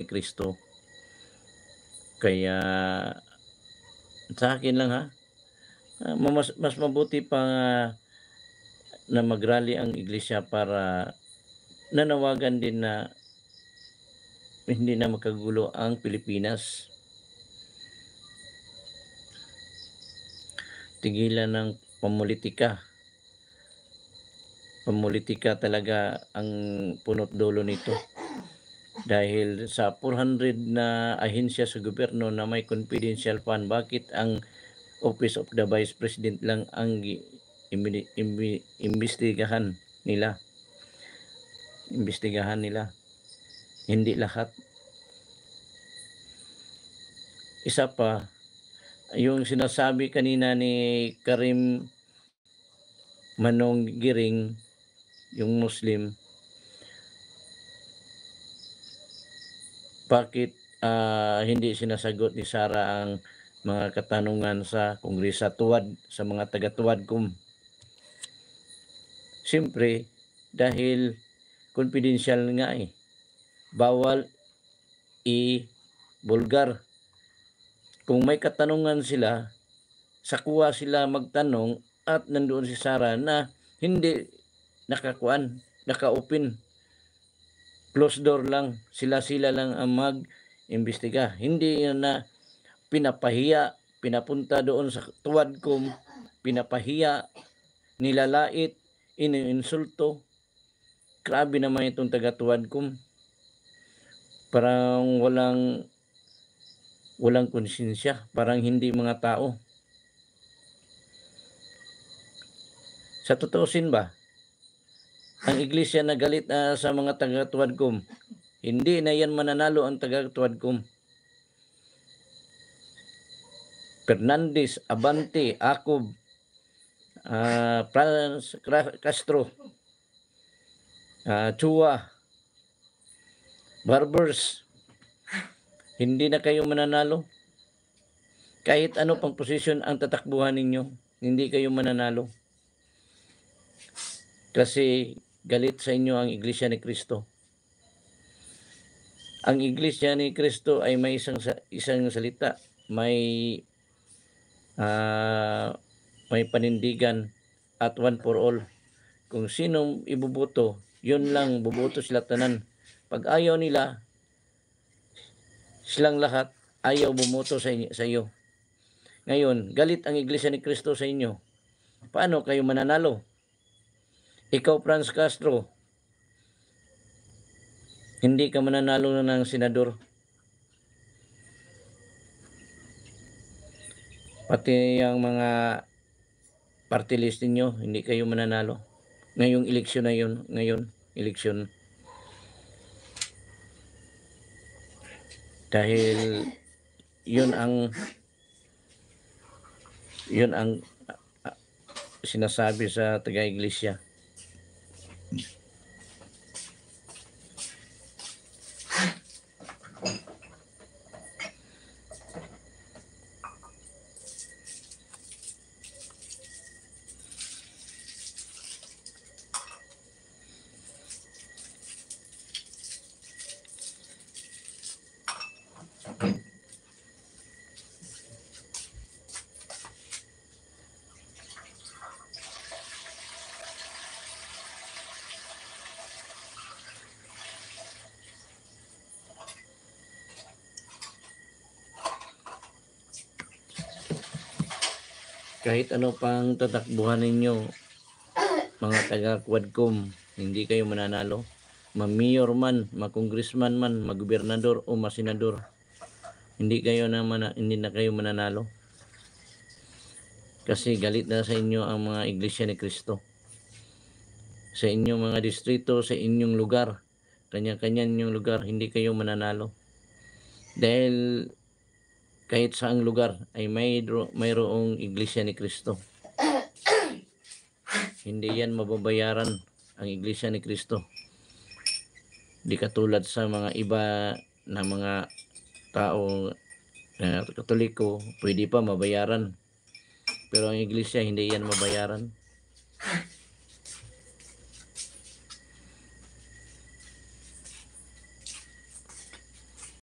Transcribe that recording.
Kristo. Kaya sa akin lang ha, mas mabuti pa na mag-rally ang iglesia para nanawagan din na hindi na magkagulo ang Pilipinas. Tigilan ng pamolitika. Pamolitika talaga ang punot dulo nito. Dahil sa 400 na ahensya sa gobyerno na may confidential fund, bakit ang Office of the Vice President lang ang imbestigahan nila? Imbestigahan nila. Hindi lahat. Isa pa, yung sinasabi kanina ni Karim Manong Giring, yung Muslim, bakit hindi sinasagot ni Sara ang mga katanungan sa Kongresa tuwad sa mga taga-Tuwadcom? Siyempre, dahil confidential nga eh. Bawal i-bulgar. Kung may katanungan sila, sakuha sila magtanong at nandoon si Sara na hindi naka-open. Closed door lang, sila lang ang mag-imbestiga. Hindi na pinapahiya, pinapunta doon sa Tuwadcom, pinapahiya, nilalait, iniinsulto. Grabe naman itong taga-Tuwadcom. Parang walang konsensya, parang hindi mga tao. Sa tutuusin ba, ang iglesia na galit sa mga taga-Tuwadcom, hindi na yan mananalo ang taga-Tuwadcom. Fernandez, Abante, Acob, Franz Castro, Chua, Barbers, hindi na kayo mananalo. Kahit ano pang posisyon ang tatakbuhan ninyo, hindi kayo mananalo. Kasi galit sa inyo ang Iglesia ni Cristo. Ang Iglesia ni Cristo ay may isang salita, may panindigan at one for all. Kung sinong ibubuto, yun lang, bubuto sila tanan. Pag ayaw nila, silang lahat ayaw bumoto sa iyo. Ngayon, galit ang Iglesia ni Cristo sa inyo. Paano kayo mananalo? Ikaw, Franz Castro, hindi ka mananalo ng senador. Pati yung mga party list ninyo, hindi kayo mananalo. Ngayong eleksyon na yun, eleksyon. Dahil yun ang sinasabi sa taga-iglesia. Kahit ano pang tatakbuhan ninyo, mga taga-Quadcom, hindi kayo mananalo. Ma-mayor man, ma-congressman man, ma-gobernador o ma-senador, hindi na kayo mananalo. Kasi galit na sa inyo ang mga Iglesia ni Cristo. Sa inyong mga distrito, sa inyong lugar, kanya-kanya inyong lugar, hindi kayo mananalo. Dahil kahit saang lugar ay mayroong Iglesia ni Cristo. Hindi yan mababayaran ang Iglesia ni Cristo. Di katulad sa mga iba na mga tao na Katoliko, pwede pa mabayaran. Pero ang Iglesia, hindi yan mabayaran.